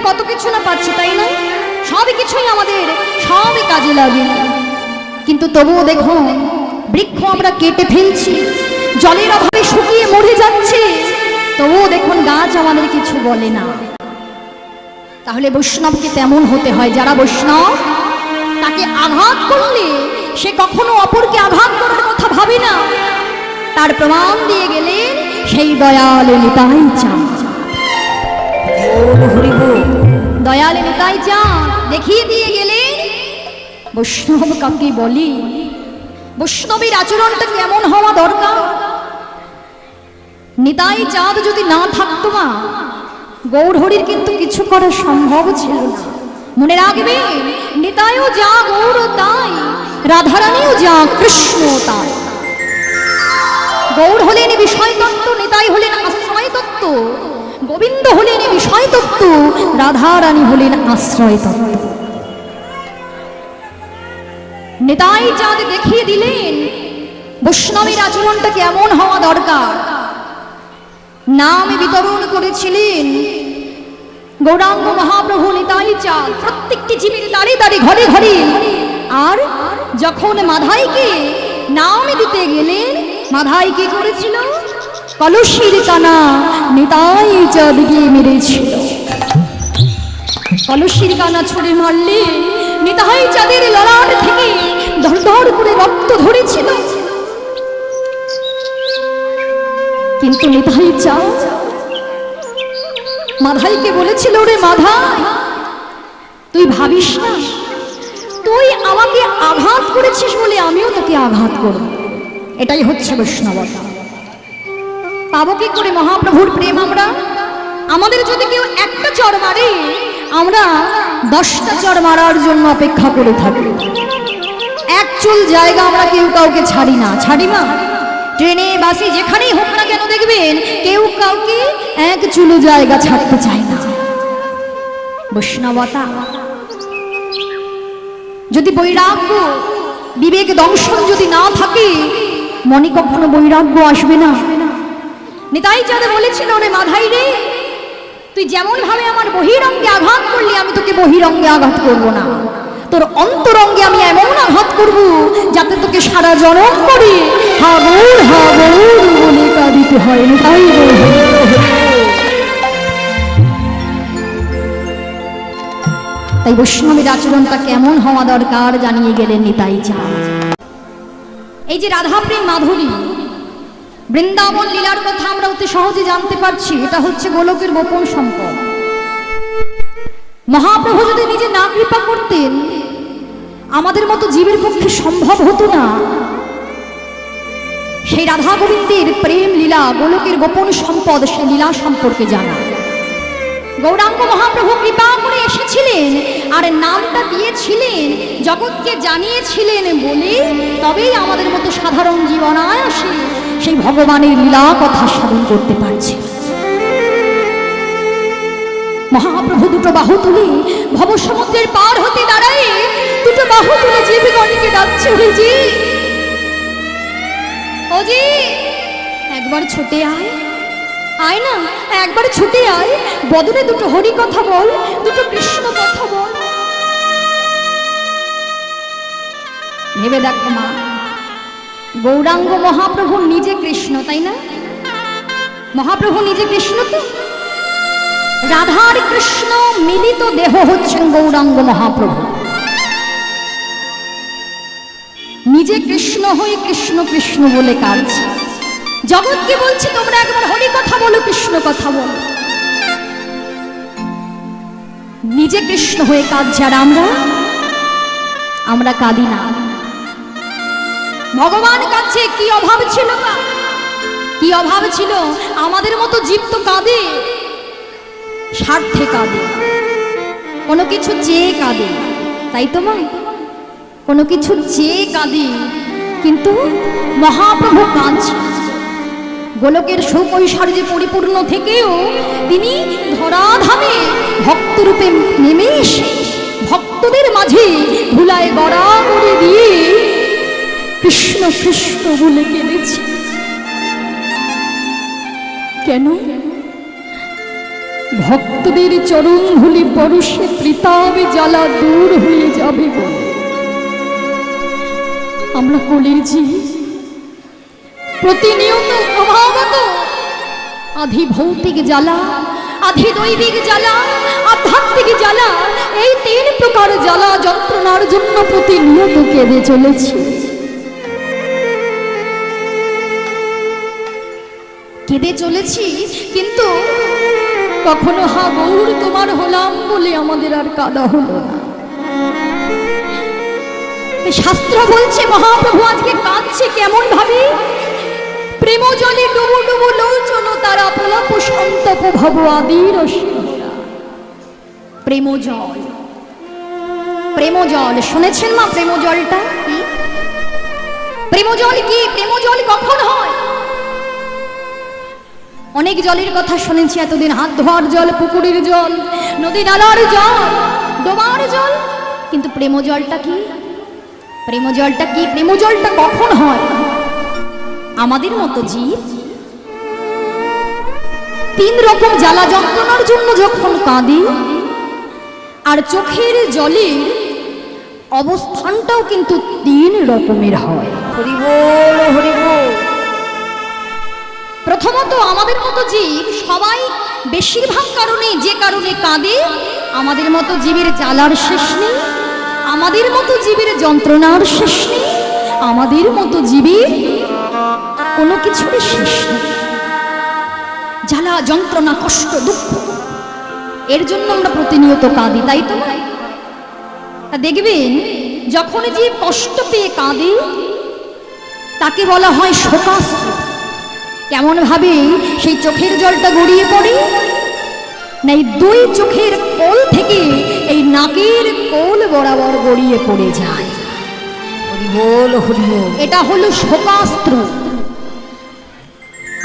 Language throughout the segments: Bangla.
কত কিছু না পাচ্ছি, তাই না? সবই কিছুই আমাদের সবই কাজে লাগে, কিন্তু তবুও দেখুন বৃক্ষ আমরা কেটে ফেলছি, জলের অভাবে শুকিয়ে মরে যাচ্ছে, তবুও দেখুন গাছ আমাদের কিছু বলে না। তাহলে বৈষ্ণবকে তেমন হতে হয়, যারা বৈষ্ণব তাকে আঘাত করলে সে কখনো অপরকে আঘাত করার কথা ভাবে না। তার প্রমাণ দিয়ে গেলেন সেই দয়াল নিতাই চাঁদ। দয়াল নিতাই চাঁদ দেখিয়ে দিয়ে গেলেন বৈষ্ণব কাকে বলি, বৈষ্ণবের আচরণটা কেমন হওয়া দরকার। নিতাই চাঁদ যদি না থাকতো মা, গৌরহরির কিন্তু কিছু করা সম্ভব ছিল না। মনে রাখবেন, নিতাইও যা গৌর তাই, রাধারানীও যা কৃষ্ণ তাই। গৌর হলেন বিষয় তত্ত্ব, নিতাই হলেন আশ্রয় তত্ত্ব, গোবিন্দ হলেন বিষয় তত্ত্ব, রাধারানী হলেন আশ্রয় তত্ত্ব। নিতাই চাঁদ দেখিয়ে দিলেন বৈষ্ণবের আচরণটা কেমন হওয়া দরকার। নাম বিতরণ করেছিলেন গৌরাঙ্গ মহাপ্রভু নিতাই চাঁদ প্রত্যেকটি জীবের দাঁড়ে দাঁড়ে ঘরে ঘরে। আর যখন মাধাইকে নাম দিতে গেলেন, মাধাই কি করেছিল? কলসির কানা নিতাই চাঁদ গিয়ে মেরেছিল। কলসির কানা ছুড়ে মারলে নিতাই চাঁদের ললাট থেকে ধর ধর করে রক্ত ধরেছিল। কিন্তু নিতাই চাঁদ মাধাইকে বলেছিল, রে মাধাই, তুই ভাবিস না তুই আমাকে আঘাত করেছিস বলে আমিও তোকে আঘাত করব। এটাই হচ্ছে বৈষ্ণবতা। পাবো কি করে মহাপ্রভুর প্রেম আমরা? আমাদের যদি কেউ একটা চড় মারে, আমরা 10টা চড় মারার জন্য অপেক্ষা করে থাকি। এক চুল জায়গা আমরা কেউ কাউকে ছাড়ি না, ছাড়ি না। ট্রেনে বাসে যেখানেই হোক না কেন দেখবেন কেউ কাউকে এক চুলো জায়গা ছাড়তে চায় না। বৈষ্ণবতা। যদি বৈরাগ্য বিবেক দংশন যদি না থাকে, মনে কখনো বৈরাগ্য আসবে না। নিতাই চাঁদ বলেছিল, রে মাধাই রে, তুই যেমন ভাবে আমার বহিরঙ্গে আঘাত করলি, আমি তোকে বহিরঙ্গে আঘাত করব না, তোর অন্তরঙ্গে আমি এমন আঘাত করব যাতে তোকে সারা জনম করে হাগর হাগর বলে কাঁদিতে হয়। নিতাই তাই বৈষ্ণবের আচরণটা কেমন হওয়া দরকার জানিয়ে গেলেন নিতাই চাঁদ। এই যে রাধা প্রেম মাধুরী বৃন্দাবন লীলার কথা আমরা অতি সহজে জানতে পারছি, এটা হচ্ছে গোলকের গোপন সম্পদ। মহাপ্রভু যদি নিজে না কৃপা করতেন, আমাদের মতো জীবের পক্ষে সম্ভব হতো না সেই রাধা গোবিন্দের প্রেম লীলা, গোলকের গোপন সম্পদ, সেই লীলা সম্পর্কে জানা। গৌরাঙ্গ মহাপ্রভু কৃপা করে এসেছিলেন আর নামটা দিয়েছিলেন, জগৎকে জানিয়েছিলেন বলে তবেই আমাদের মতো সাধারণ জীবনায়াসে সেই ভগবানের লীলা কথা সাধন করতে পারছে। মহাপ্রভু দুটো বাহু তুলে ভবসমুদ্রের পার হতে দাঁড়ায়, দুটো বাহু তুলে জীবগণকে ডাকছে, জি ও জি, একবার ছুটে আয়, আয় না, একবার ছুটে আয়, বদলে দুটো হরি কথা বল, দুটো কৃষ্ণ কথা বল। ভেবে দেখো মা, গৌরাঙ্গ মহাপ্রভু নিজে কৃষ্ণ, তাই না? মহাপ্রভু নিজে কৃষ্ণ, তো রাধার কৃষ্ণ মিলিত দেহ হচ্ছেন গৌরাঙ্গ মহাপ্রভু। নিজে কৃষ্ণ হয়ে কৃষ্ণ কৃষ্ণ বলে কাজ। জগৎকে বলছে তোমরা একবার হরি কথা বলো, কৃষ্ণ কথা বলো। নিজে কৃষ্ণ হয়ে কাজ যারা আমরা কাঁদি না। ভগবান কাছে কি অভাব ছিল, কি অভাব ছিল? আমাদের মতো জীব তো কাঁদে, স্বার্থে কাঁদে, কোনো কিছু চেয়ে কাঁদে, তাই তো মা? কোনো কিছু চেয়ে কাঁদে, কিন্তু মহাপ্রভু কাঁদছে। গোলকের সুকৈশর্যে পরিপূর্ণ থেকেও তিনি ধরাধামে ভক্তরূপে নেমে এসে ভক্তদের মাঝে ধুলায় গড়াগড়ি দিয়ে কৃষ্ণ কৃষ্ণ বলে কেঁদেছে। কেন? ভক্তদের চরণ ধুলি পরশে ত্রিতাবে জ্বালা দূর হয়ে যাবে বলে আমরা কলির জীব প্রতিনিয়ত ক্রমাগত আধি ভৌতিক জ্বালা, আধি দৈবিক জ্বালা, আধ্যাত্মিক জ্বালা, এই 3 প্রকার জ্বালা যন্ত্রণার জন্য প্রতিনিয়ত কেঁদে চলেছি। কেঁদে চলেছি, কিন্তু কখনো হা গৌর তোমার হলাম বলে আমাদের আর কাঁদা হলো না। শাস্ত্র বলছে মহাপ্রভু আজকে কাঁদছে কেমন ভাবে? প্রেম জলে ডুবু ডুবু লোচন তারা প্রলাপ সন্তপ ভব আদির প্রেম জল। প্রেম জল শুনেছেন মা? প্রেম জলটা কি? প্রেম জল কি? প্রেম জল কখন হয়? অনেক জলের কথা শুনেছি এতদিন, হাত ধোয়ার জল, পুকুরের জল, নদী নালার জল, ডোবার জল, কিন্তু প্রেম জলটা কি? প্রেম জলটা কি? প্রেম জলটা কখন হয়? আমাদের মতো জীব 3 রকম জ্বালা যন্ত্রণার জন্য যখন কাঁদি, আর চোখের জলের অবস্থানটাও কিন্তু 3 রকমের হয়। হরি বল, হরি বল। প্রথমত আমাদের মতো জীব সবাই বেশিরভাগ কারণে যে কারণে কাঁদে, আমাদের মতো জীবের জ্বালার শেষ নেই, আমাদের মতো জীবের যন্ত্রণার শেষ নেই, আমাদের মতো জীবের কোনো কিছুর শেষ নেই। জ্বালা যন্ত্রণা কষ্ট দুঃখ, এর জন্য আমরা প্রতিনিয়ত কাঁদি, তাই তো? দেখবেন যখন জীব কষ্ট পেয়ে কাঁদে তাকে বলা হয় শোকাশ্রু। কেমন ভাবে সেই চোখের জলটা গড়িয়ে পড়ে না, এই 2 চোখের কোল থেকে এই নাকের কোল বরাবর গড়িয়ে পড়ে যায়। হরি বল, হরি বল। এটা হলো শোকাস্ত্র।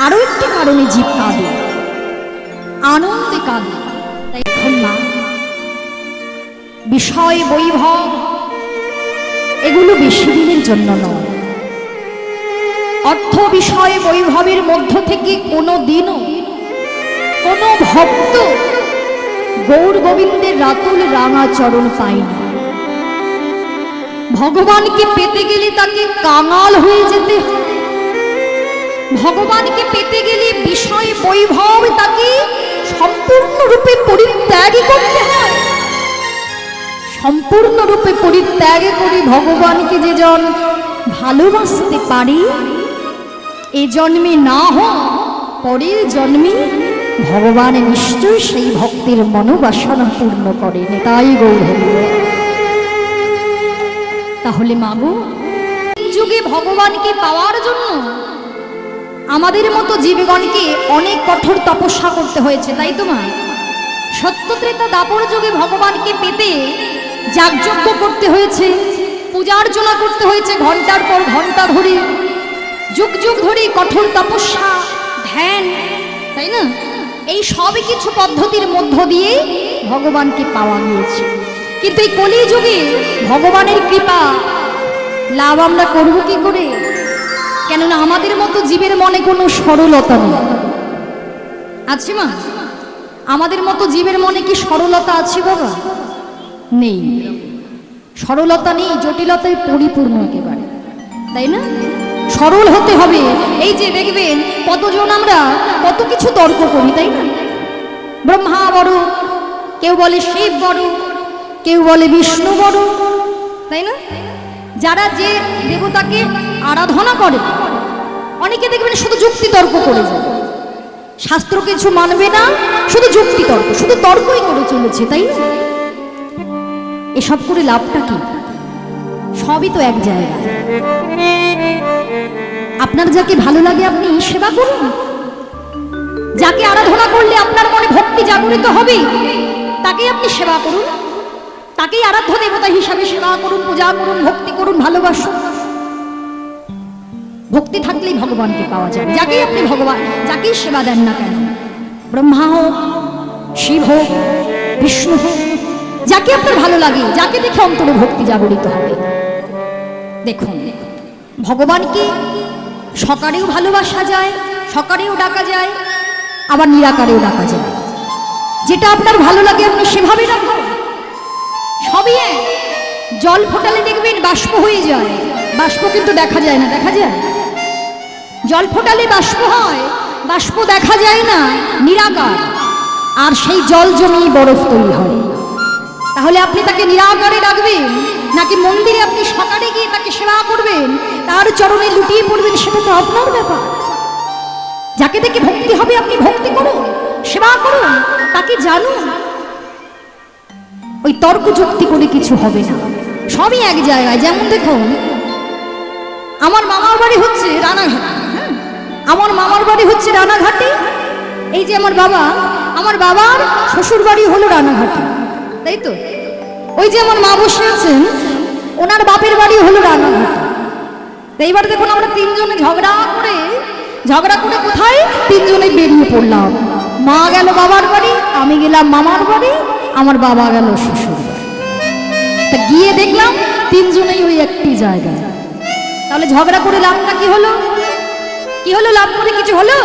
আরো একটি কারণে জীব কাঁদে, আনন্দে কাঁদে। তাই এখন না, বিষয় বৈভব এগুলো বেশি দিনের জন্য নয়। অর্থ বিষয় বৈভবের মধ্য থেকে কোনো দিনও কোনো ভক্ত গৌর গোবিন্দের রাতুল রাঙা চরণ পায়নি। ভগবানকে পেতে গেলে তাকে কাঙাল হয়ে যেতে হয়, ভগবানকে পেতে গেলে বিষয় বৈভব তাকে সম্পূর্ণরূপে পরিত্যাগ করতে হয়। সম্পূর্ণরূপে পরিত্যাগ করে ভগবানকে যে জন ভালোবাসতে পারে, এ জন্মে না হোক পরের জন্মে ভগবান নিশ্চয় সেই ভক্তের মনোবাসনা পূর্ণ করেন। তাই গৌর হরি। তাহলে মাগো, যুগে ভগবানকে পাওয়ার জন্য আমাদের মতো জীবগণকে অনেক কঠোর তপস্যা করতে হয়েছে, তাই তো মা? সত্যত্রেতা দাপর যুগে ভগবানকে পেতে যাগযজ্ঞ করতে হয়েছে, পূজা অর্চনা করতে হয়েছে, ঘন্টার পর ঘন্টা ধরে, যুগ যুগ ধরে কঠোর তপস্যা, ধ্যান, তাই না? এই সব কিছু পদ্ধতির মধ্য দিয়ে ভগবানকে পাওয়া গিয়েছে। কিন্তু এই কলিযুগে ভগবানের কৃপা লাভ আমরা করব কি করে? কেননা আমাদের মতো জীবের মনে কোনো সরলতা নেই। আছে মা? আমাদের মতো জীবের মনে কি সরলতা আছে বাবা? নেই, সরলতা নেই, জটিলতায় পরিপূর্ণ একেবারে, তাই না? সরল হতে হবে। এই যে দেখবেন কতজন আমরা কত কিছু তর্ক করি, তাই না? ব্রহ্মা বড়, কেউ বলে শিব বড়, কেউ বলে বিষ্ণু বড়, তাই না? যারা যে দেবতাকে আরাধনা করে অনেকে দেখবেন শুধু যুক্তি তর্ক করে যায়, শাস্ত্র কিছু মানবে না, শুধু যুক্তি তর্ক, শুধু তর্কই করে চলেছে, তাই না? এসব করে লাভটা কি? সবই তো এক জায়গায়। আপনার যাকে ভালো লাগে আপনি সেবা করুন, যাকে আরাধনা করলে আপনার মনে ভক্তি জাগরিত হবে তাকেই আপনি সেবা করুন, তাকেই আরাধ্য দেবতা হিসাবে সেবা করুন, পূজা করুন, ভক্তি করুন, ভালোবাসুন। ভক্তি থাকলেই ভগবানকে পাওয়া যায়। যাকেই আপনি ভগবান, যাকেই সেবা দেন না কেন, ব্রহ্মা হোক, শিব হোক, বিষ্ণু হোক, যাকে আপনার ভালো লাগে, যাকে দেখে অন্তরে ভক্তি জাগরিত হবে। দেখুন, ভগবানকে সকালেও ভালোবাসা যায়, সকালেও ডাকা যায়, আবার নিরাকারেও ডাকা যায়। যেটা আপনার ভালো লাগে আপনি সেভাবে রাখুন। সবই এক। জল ফোটালে দেখবেন বাষ্প হয়ে যায়, বাষ্প কিন্তু দেখা যায় না, দেখা যায়? জল ফোটালে বাষ্প হয়, বাষ্প দেখা যায় না, নিরাকার। আর সেই জল জমি বরফ তৈরি হয়। তাহলে আপনি তাকে নিরাকারে রাখবেন, নাকি মন্দিরে আপনি সকালে গিয়ে তাকে সেবা করবেন, তার চরণে লুটিয়ে পড়বেন, সেটা তো আপনার ব্যাপার। যাকে দেখে ভক্তি হবে আপনি ভক্তি করুন, সেবা করুন, তাকে জানুন। ওই তর্ক যুক্তি করে কিছু হবে না, সবই এক জায়গায়। যেমন দেখুন, আমার মামার বাড়ি হচ্ছে রানাঘাট। আমার মামার বাড়ি হচ্ছে রানাঘাটে। এই যে আমার বাবার শ্বশুর বাড়ি হলো রানাঘাটে, তাই তো? ওই যে আমার মা বসে আছেন, ওনার বাপের বাড়ি হলো রানাঘাটে। এইবার দেখুন, আমরা তিনজনে ঝগড়া করে কোথায় তিনজনে বেরিয়ে পড়লাম। মা গেল বাবার বাড়ি, আমি গেলাম মামার বাড়ি, আমার বাবা গেল শ্বশুর বাড়ি। তা গিয়ে দেখলাম তিনজনেই ওই একটি জায়গায়। তাহলে ঝগড়া করে লাভটা কি হলো? কি হলো? লাভ করে কিছু হলো?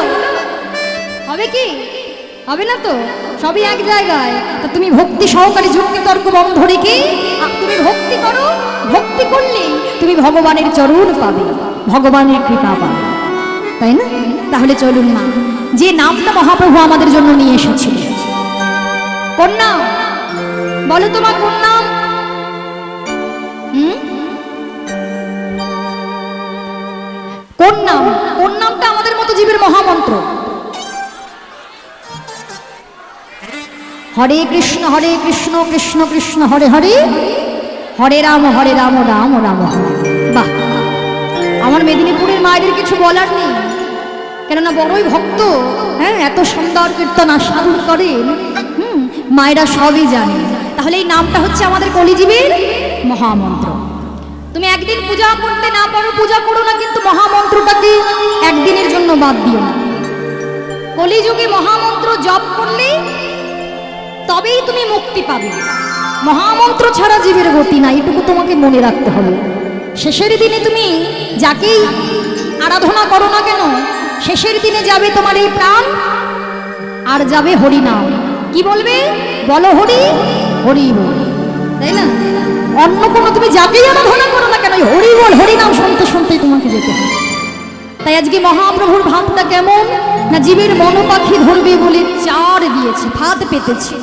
হবে কি? হবে না তো, সবই এক জায়গায়। তা তুমি ভক্তি সহকারে যুক্তি তর্ক বন্ধ রেখে তুমি ভক্তি করো। ভক্তি করলে তুমি ভগবানের চরণ পাবে, ভগবানের কৃপা পাবে, তাই না? তাহলে চলুন না, যে নামটা মহাপ্রভু আমাদের জন্য নিয়ে এসেছিল, কোন নাম বলো তোমার? কোন নাম? কোন নাম? কোন নামটা আমাদের মতো জীবের মহামন্ত্র? হরে কৃষ্ণ কৃষ্ণ কৃষ্ণ হরে হরে, হরে রাম রাম রাম হরে। বাহ, আমার মেদিনীপুরের মায়েদের কিছু বলার নেই, কেননা বড়ই ভক্ত। হ্যাঁ, এত সুন্দর কীর্তন আস্বাদন করেন, মায়েরা সবই জানে। তাহলে এই নামটা হচ্ছে আমাদের কলিজীবের মহামন্ত্র। তুমি একদিন পূজা করতে না পারো, পূজা করো না, কিন্তু মহামন্ত্রটাকে একদিনের জন্য বাদ দিও না। কলিযুগে মহামন্ত্র জপ করলে তবেই তুমি মুক্তি পাবে। মহামন্ত্র ছাড়া জীবের গতি নাই, এটুকু তোমাকে মনে রাখতে হবে। শেষের দিনে তুমি যাকেই আরাধনা করো না কেন, শেষের দিনে যাবে তোমার এই প্রাণ, আর যাবে হরিনাম। কি বলবে? বলো হরি হরি বল, তাই না? অন্য কোনো তুমি যাকেই আরাধনা করো না কেন, হরি বল হরিনাম শুনতে শুনতেই তোমাকে যেতে হবে। তাই আজকে মহাপ্রভুর ভাবটা কেমন না, জীবের মনোপাখি ধরবে বলে চার দিয়েছে, ফাঁদ পেতেছে।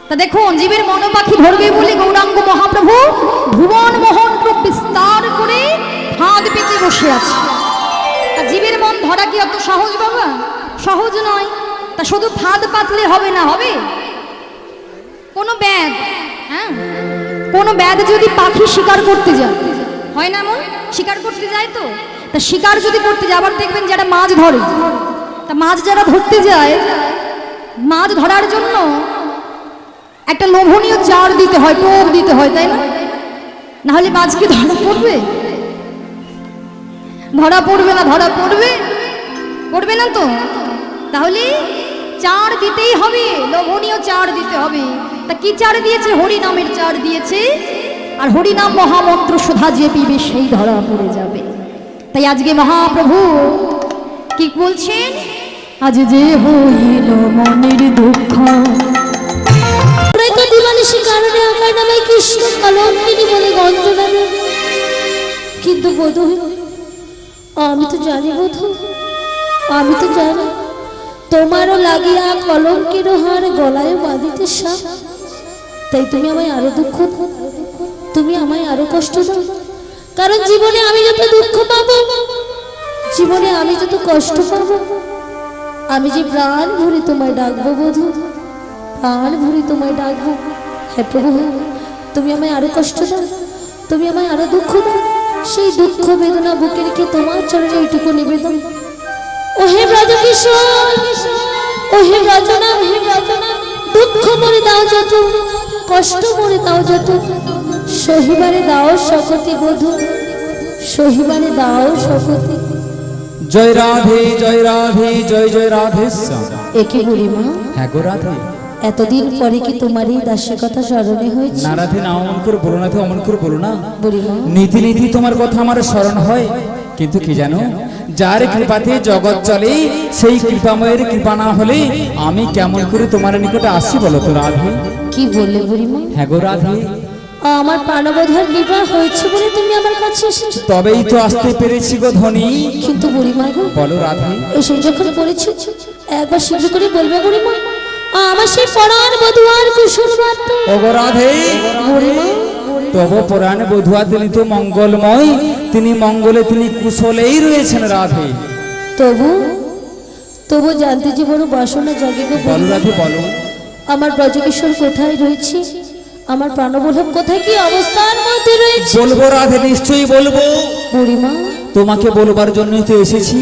তা দেখুন, জীবের মনোপাখি ধরবে বলে গৌরাঙ্গ মহাপ্রভু ভুবন মোহন রূপ বিস্তার করে ফাঁদ পেতে বসে আছে। তা জীবের মন ধরা কি অত সহজ বাবা? সহজ নয়। তা শুধু ফাঁদ পাতলে হবে না, হবে কোনো ব্যাধ। হ্যাঁ, কোনো ব্যাধ যদি পাখি শিকার করতে যায়, হয় না এমন? শিকার করতে যায় তো, তা শিকার যদি করতে যায়, আবার দেখবেন যারা মাছ ধরে, তা মাছ যারা ধরতে যায়, মাছ ধরার জন্য একটা লোভনীয় চার দিতে হয়, টোপ দিতে হয়, তাই না? নাহলে মাছকে ধরা পড়বে? ধরা পড়বে না, ধরা পড়বে? পড়বে না তো। তাহলে চার দিতেই হবে, লোভনীয় চার দিতে হবে। তা কি চার দিয়েছে? হরিনামের চার দিয়েছে। আর হরিনাম মহামন্ত্র সুধা যে পিবে সেই ধরা পড়ে যাবে। তাই আজকে মহাপ্রভু কি বলছেন? আজ যে হইল মনের দুঃখ, কারণে আমার নামে কৃষ্ণ কলঙ্কিনী বলে গঞ্জনা দেয়। কিন্তু বোধ, আমি তো জানি বোধ, আমি তো জানি তোমারও লাগিয়া কলঙ্কের হার গলায় বাঁধিতে সাপ। তাই তুমি আমায় আরো দুঃখ দাও, তুমি আমায় আরো কষ্ট দাও। কারণ জীবনে আমি যত দুঃখ পাবো, জীবনে আমি যত কষ্ট পাবো, আমি যে প্রাণ ভরে তোমায় ডাকবো বধূ, প্রাণ ভরে তোমায় ডাকবো। হ্যাঁ প্রভু, তুমি আমায় আরো কষ্ট দাও, তুমি আমায় আরো দুঃখ দাও। সেই দুঃখ বেদনা বুকে রেখে তোমার চরণে এইটুকু নিবেদন। ও হে ব্রজকিশোর, ও হে ব্রজনা, দুঃখ মরে দাও যত, কষ্ট মরে দাও যত, সহিবারে দাও সকতি বধূ, সহিবারে দাও সকতি। জয় রাধে জয় রাধে জয় জয় রাধে। একে বুড়িমা? হ্যাঁ গো রাধে। এতদিন পরে কি তোমার এই দাসের কথা স্মরণে হয়েছে? না রাধে, না অমন করে বলো না, তো অমন করে বলো না। বুড়িমা, নীতি নীতি তোমার কথা আমার স্মরণ হয়, কিন্তু কি জানো, যার কৃপাতে জগৎ চলে, সেই কৃপাময়ের কৃপা না হলে আমি কেমন করে তোমার নিকটে আসি বলো তো রাধে? কি বললে বুড়িমা? হ্যাঁ গো রাধে, আমার প্রাণবোধের কৃপা হয়েছে বলে তুমি আমার কাছে এসেছো। তবেই তো আসতে পেরেছি গো ধনী। কিন্তু বুড়িমা গো, বলো রাধে। এসে যখন পড়েছো একবার শীঘ্র করে বলবে বুড়িমা, আমার সেই পরাণ বধুয়ার কুশল বার্তা। ও গো রাধে, বুড়িমা, তব পরাণ বধুয়া তিনি তো মঙ্গলময়, তিনি মঙ্গলে তিনি কুশলেই রয়েছেন রাধে। তবু তবু জানতে যে বড় বাসনা জাগে গো বলো বুড়িমা। রাধে বলো। আমার ব্রজকিশোর কোথায় রয়েছে, আমার প্রাণবল্লভ কোথায়, কি অবস্থার মধ্যে রয়েছে? বলবো রাধে, নিশ্চয়ই বলবো। বুড়িমা, তোমাকে বলবার জন্যই তো এসেছি,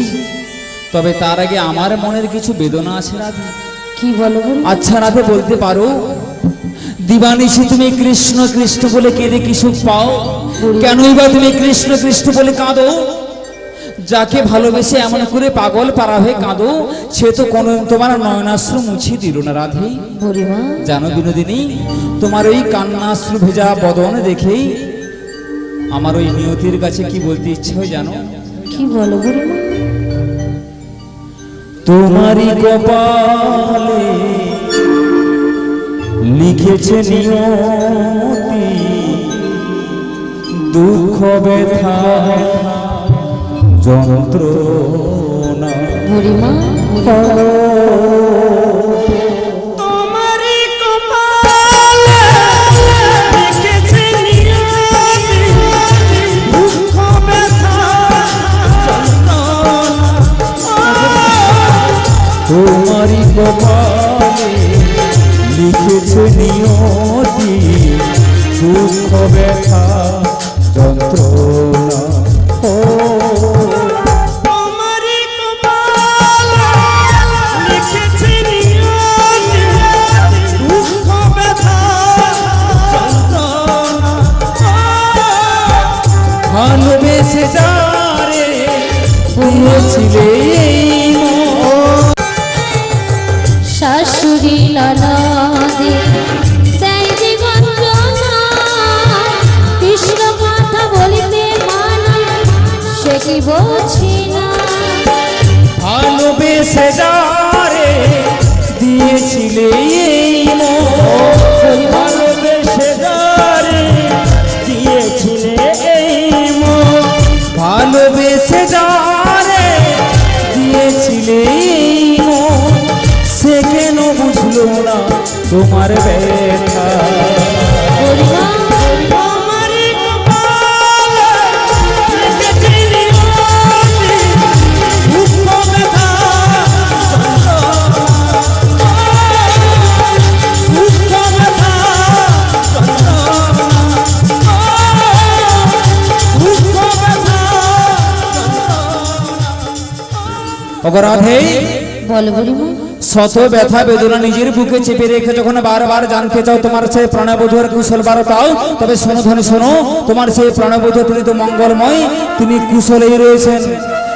তবে তার আগে আমার মনের কিছু বেদনা আছে রাধে। কি বলো বুড়িমা? আচ্ছা রাধে, বলতে পারো দিবানিশি তুমি কৃষ্ণ কৃষ্ণ বলে কেঁদে কি সুখ পাও? কেনই বা তুমি কৃষ্ণ কৃষ্ণ বলে কাঁদো? যাকে ভালোবেসে এমন করে পাগল পারা হয়ে কাঁদো, সে তো কোনো তোমার নয়নাশ্রু মুছিয়ে দিল না রাধে। বুড়িমা, জানো বিনোদিনী, তোমার ওই কান্নাশ্রু ভেজা বদন দেখেই আমার ওই নিয়তির কাছে কি বলতে ইচ্ছে হয় জানো? কি বলো বুড়িমা? তোমারই কপালে লিখেছে নিয়তি, দুঃখ ব্যথা যন্ত্রণা। বুড়িমা, তোমারই কপালে লিখেছে নিয়তি, দুঃখ ব্যথা যন্ত্রণা। তোমারই কপালে লিখেছে নিয়তি, দুঃখ ব্যথা যন্ত্রণা। ও তোমারই কপালে লিখেছে নিয়তি, দুঃখ ব্যথা যন্ত্রণা। ভালোবেসে যারে দিয়েছিলে শাশুড়ি ননদে দেয় যে গঞ্জনা, কৃষ্ণ কথা বলিতে মানা, সে কি বোঝে না। ভালোবেসে যারে দিয়েছিলে এই মন, ভালোবেসে যারে দিয়েছিলে এই মন, ভালোবেসে যারে দিয়েছিলে এই মন, সে কেন বুঝলো না তোমার ব্যথা? বুড়িমা, আমারই কপালে লিখেছে নিয়তি, দুঃখ ব্যথা যন্ত্রণা। দুঃখ ব্যথা যন্ত্রণা। দুঃখ ব্যথা যন্ত্রণা। অপরাধে বলো বুড়িমা। শত ব্যথা বেদনা নিজের বুকে চেপে রেখে যখন বারবার জানতে চাও তোমার সেই প্রাণবধূর কুশল বার্তাও, তবে শোনো ধনে শোনো, তোমার সেই প্রাণবধূ তিনি তো মঙ্গলময়, তিনি কুশলেই রয়েছেন।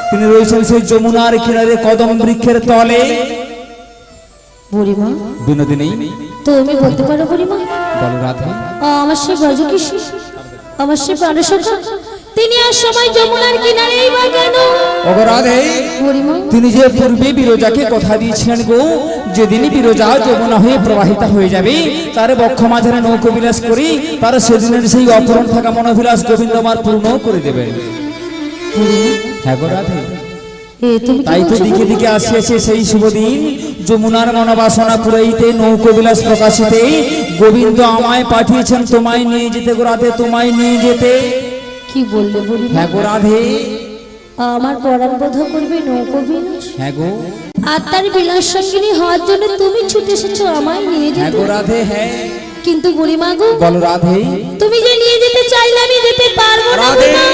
তিনি রয়েছেন সেই যমুনার কিনারে কদম বৃক্ষের তলে। বুড়িমা, বিনোদিনী, তুমি বলতে পারো বুড়িমা, বলো রাধে। আমার সে ব্রজকিশোর, আমার সে প্রাণসখা, তিনি আর সময় যমুনার কিনারেই বা কেন? অপরাধে বুড়িমা, তিনি যে পূর্বে বিরজাকে কথা দিয়েছিলেন গো, যেদিনই বিরজা যমুনা হয়ে প্রবাহিত হয়ে যাবে, তার বক্ষ মাঝারে নৌকো বিলাস করি, তার সেদিনের সেই অপরণ থাকা মনোবিলাস গোবিন্দ আমার পূর্ণ করে দেবেন। হ্যাঁ গো রাধে, তুমি কি তাই তো বলছো দিকে বুড়িমা? দিকে আসিয়াছে সেই শুভ দিন, যমুনার মনোবাসনা পুরাইতে নৌকো বিলাস প্রকাশিতে গোবিন্দ আমায় পাঠিয়েছেন তোমায় নিয়ে যেতে গো রাধে, তোমায় নিয়ে যেতে। কি বললে বুড়িমা? হ্যাঁ গো রাধে। আমার পরাণ বোধ করবে নৌকো বিলাস, হ্যাঁ গো, আর তার বিলাস সঙ্গিনী হওয়ার জন্য তুমি ছুটে এসেছো আমায় নিয়ে হ্যাঁ যেতে। গো রাধে। হ্যাঁ কিন্তু বুড়িমা গো, বলো রাধে। তুমি যে নিয়ে যেতে চাইলে আমি যেতে পারবো না রাধে। বুড়িমা।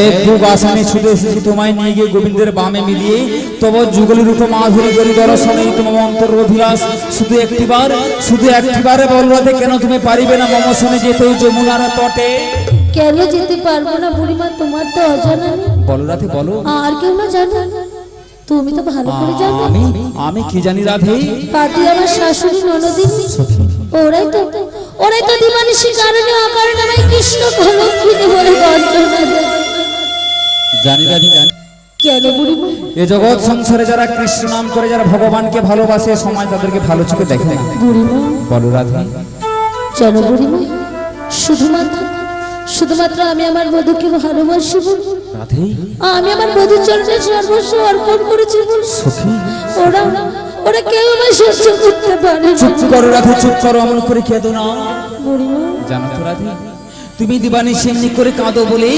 এক যুগ আসানে ছুটে এসেছি তোমায় নিয়ে গিয়ে গোবিন্দের বামে মিলিয়ে, তব যুগলের রূপ মাধুরী করি দর্শনে তোমার অন্তর অভিলাষ। শুধু একটিবারে বল রাধে, কেন তুমি পারিবে না মম শোনে যেতে ওই যমুনার তটে? কেন যেতে পারবো না বুড়িমা? তোমার তো অজানা নেই, বলো রাধে বলো। আর কেউ না জানো, তুমি তো ভালো করে জানো। আমি কি জানি রাধে? পাতি আমার শাশুড়ি ননদিনী, ওরাই তো দিবানিশি কারণে অকারণে আমায় কৃষ্ণ কলঙ্কিনী বলে বঞ্চনা দেয়। জানি রাধি জানি কেন বুড়িমা? এ জগৎ সংসারে যারা কৃষ্ণ নাম করে, যারা ভগবানকে ভালোবাসে, সমাজ তাদেরকে ভালো চোখে দেখে না। বুড়িমা বলো রাধি। কেন বুড়িমা? শুধুমাত্র আমি আমার বধূকে ভালোবাসি বলে, রাধি আমি আমার বধূর চরণে সর্বস্ব অর্পণ করেছি বলে সখী ওরা ওরা কেউ আমার সহ্য করতে পারে না। চুপ করো রাধি, চুপ করো, অমন করে কেঁদো না। বুড়িমা জানো তো রাধি, তুমি দিবানি সেমনি করে কাঁদো বলে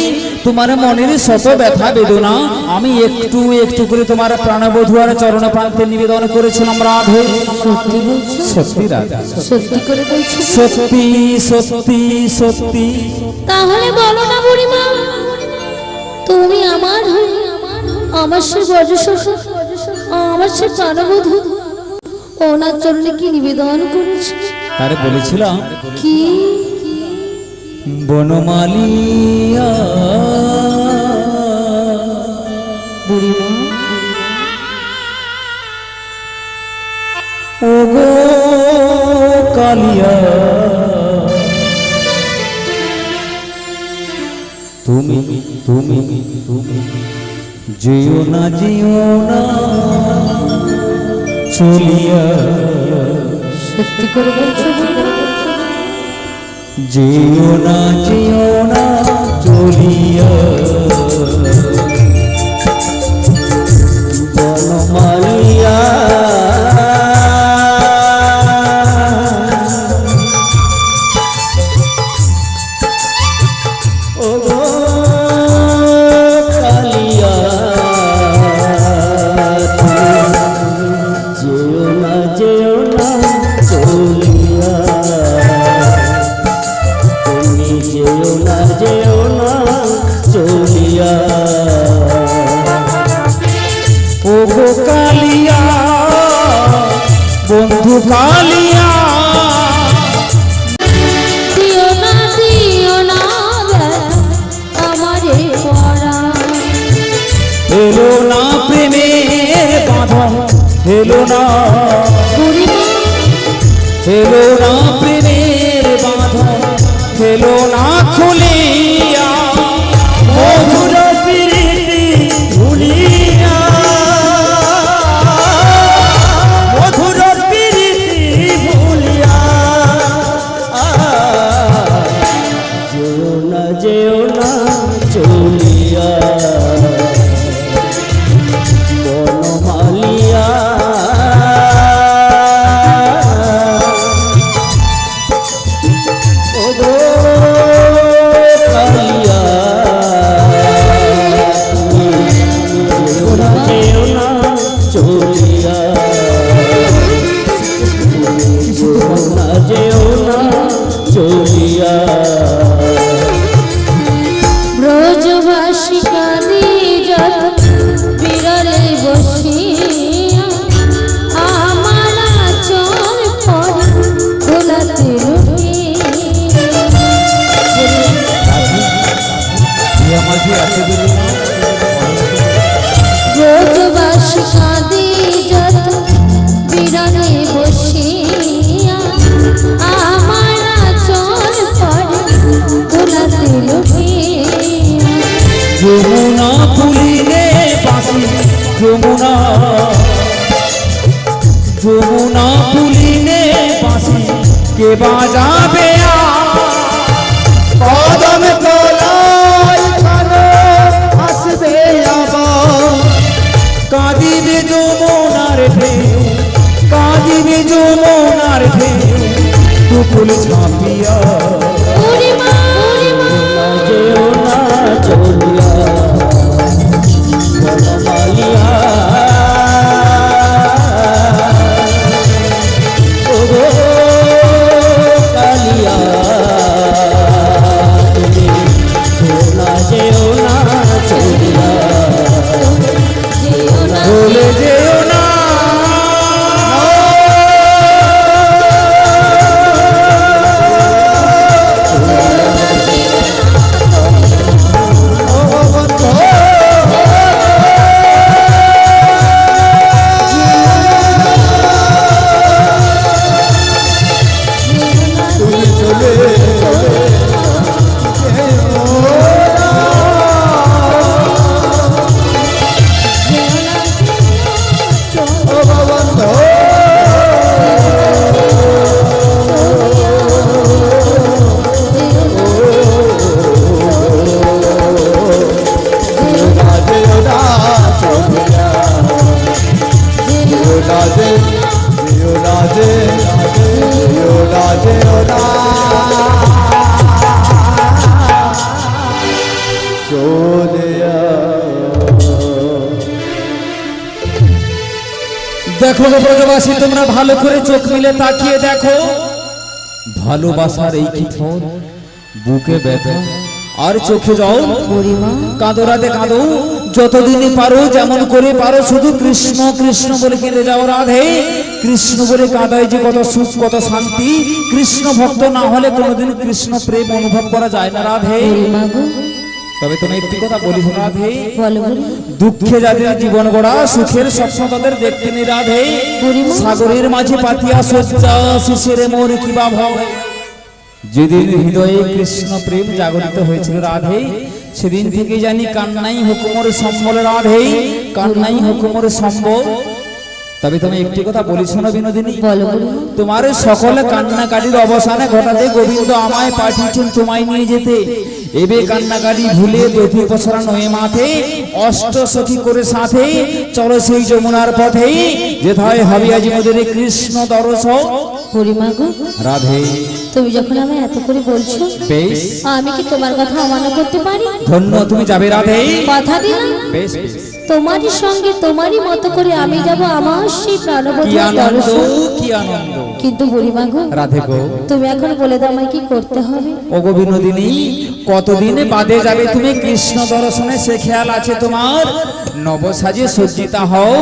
তোমার মনের শত ব্যথা বেদনা আমি একটু একটু করে তোমার প্রাণবধূ আর চরণ প্রান্তে নিবেদন করেছিলাম রাধে। সত্যি বলছো? সত্যি রাধা, সত্যি করে বলছো? সত্যি সত্যি সত্যি। তাহলে বলো না বুড়িমা, তুমি আমার হয়ে আমার সে বর্জসখা, আমার সে প্রাণবধূ ওনার চরণে কি নিবেদন করেছো? তারে বলেছিলাম কি বনমালিয়া বুড়িমা? ও গো কালিয়া, তুমি তুমি তুমি যেও না চলিয়া। সত্যি করে বলছো বুড়িমা? যেও না চলিয়া। বনমালিয়া ও গো কালিয়া, যেও না চলিয়া। তুমি যেও না চলিয়া। ও গো কালিয়া, বন্ধু কালিয়া, দিও না আমারে পড়া, এলো না প্রেমের বাঁধন, এলো না বুড়িমা এলো না প্রেমের বাঁধন, এলো না খুলিয়া। মধুর প্রীতি ভুলিয়া, মধুর প্রীতি ভুলিয়া। যেও না চলিয়া। বনমালিয়া ও গো কালিয়া, যেও না চলিয়া। যেও না চলিয়া। ব্রজবাসী কাঁদি যত বিরলে বসিয়া, আমার আঁচল পরে দোলাতে রুটিয়া। ব্রজবাসী কাঁদি যত বিরলে বসিয়া, আমার আঁচল পরে দোলাতে রুটিয়া। যমুনা ফুলিনে বাসি, যমুনা ফুলিনে বাসি কে বাজাবে কদম তলায় কানে আসবে আবার। কাঁদিবে যমুনার ঢেউ, কাঁদিবে যমুনার ঢেউ, দুকুল ঝাঁপিয়া। বুড়িমা যেও না চলিয়া। বনমালিয়া ও গো কালিয়া, তুমি যেও না চলিয়া। যেও না ভুলে যেও না। দেখো গো ব্রজবাসী, তোমরা ভালো করে চোখ মিলে তাকিয়ে দেখো, ভালোবাসার এই কি ফল, বুকে ব্যথা আর চোখে জল। বুড়িমা কাঁদো রাধে কাঁদো, যতদিনই পারো যেমন করে পারো শুধু কৃষ্ণ কৃষ্ণ বলে কেঁদে যাও রাধে। কৃষ্ণ বলে কাঁদায় যে কত সুখ কত শান্তি, কৃষ্ণ ভক্ত না হলে কোনোদিন কৃষ্ণ প্রেম অনুভব করা যায় না রাধে। বুড়িমা গো, তবে তুমি একটি কথা বলিস রাধে, বলো বুড়ি। দুঃখে যাদের জীবন গড়া সুখের স্বপ্ন তাদের দেখতে নেই রাধে। বুড়িমা সাগরের মাঝে পাতিয়া শয্যা শিশির মোর কিবা ভয়। যেদিন হৃদয়ে কৃষ্ণ প্রেম জাগরিত হয়েছিল রাধে, সেদিন থেকে জানি কান্নাই হুকুমর সম্বল রাধে, কান্নাই হুকুমর সম্বল। তবে তুমি একটি কথা বলিস না বিনোদিনী, বলো বুড়িমা। তোমার সকল কান্নাকাটির অবসানে ঘটাতে গোবিন্দ আমায় পাঠিয়েছেন তোমায় নিয়ে যেতে। এবে কান্নাকাটি ভুলে দধি পসরা নয়ে মাথে, অষ্ট সখী করে সাথে চলো সেই যমুনার পথে, যেথায় হবে আজ মোদের কৃষ্ণ দর্শন। বুড়িমা গো, রাধে তুমি যখন আমায় এত করে বলছো, বেশ আমি কি তোমার কথা অমান্য করতে পারি? ধন্য, তুমি যাবে রাধে। কথা দিলাম বেশ বেশ। তোমারই সঙ্গে তোমারই মতো করে আমি যাব আমার সেই কি প্রাণবন্ধু আনন্দ, দর্শন। কি আনন্দ। কিন্তু বুড়িমা গো, রাধে গো, তুমি এখন বলে দাও আমায় কি করতে হবে? ও গো বিনোদিনী, কতদিন বাদে যাবে তুমি কৃষ্ণ দর্শনে সে খেয়াল আছে তোমার? নবসাজে সজ্জিতা হও,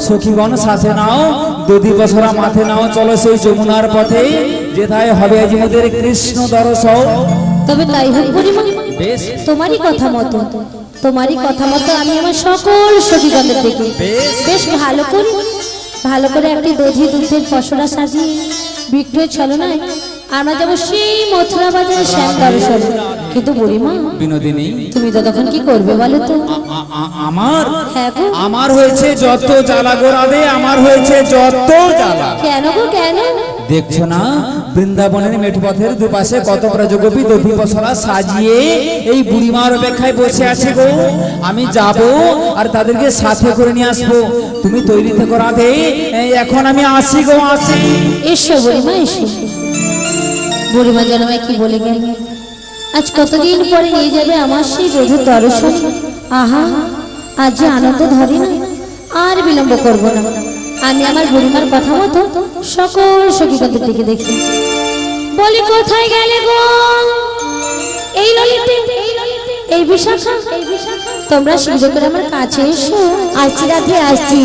সখীগণ সাথে নাও, দধি পসরা মাথে নাও, চলো সেই যমুনার পথে, যেথায় হবে আজ মোদের কৃষ্ণ দর্শন। তবে তাই হোক বুড়িমা, বেশ তোমারই কথা মতো, তোমারই কথা মতো আমি আমার সকল সখীগণের দেখে বেশ। বেশ ভালো করে একটি দধি দুধের পসরা সাজিয়ে বিক্রয় ছলনায় আমরা যাবো সেই মথুরা বাজারে শ্যাম দর্শনে। কিন্তু বুড়িমা, বিনোদিনী, তুমি তো তখন কি করবে বলো তো? আমার হ্যাঁ গো, আমার হয়েছে যত জ্বালা গো রাধে, আমার হয়েছে যত জ্বালা। কেন গো কেন? দেখছো না বৃন্দাবনের মেঠপথের দুপাশে কত ব্রজগোপী দধি পসরা সাজিয়ে এই বুড়িমার অপেক্ষায় বসে আছে গো। আমি যাব আর তাদেরকে সাথে করে নিয়ে আসবো। তুমি তৈরি থেকো রাধে, এখন আমি আসি গো, আসি। এসো বুড়িমা এসো। বুড়িমা যেন আমায় কি বলে গেল, আজ কতদিন পরে নিয়ে যাবে আমার সেই বধূর দর্শন। আহা, আজ যে আনন্দ ধরে না, আর বিলম্ব করব না। আমি আমার বুড়িমার কথা মতো সকল সখীগণদের দিকে দেখি। বলি কোথায় গেলে গো এই ললিতে, এই বিশাখা, তোমরা শীঘ্র করে আমার কাছে এসো। আসছি রাধে আসছি।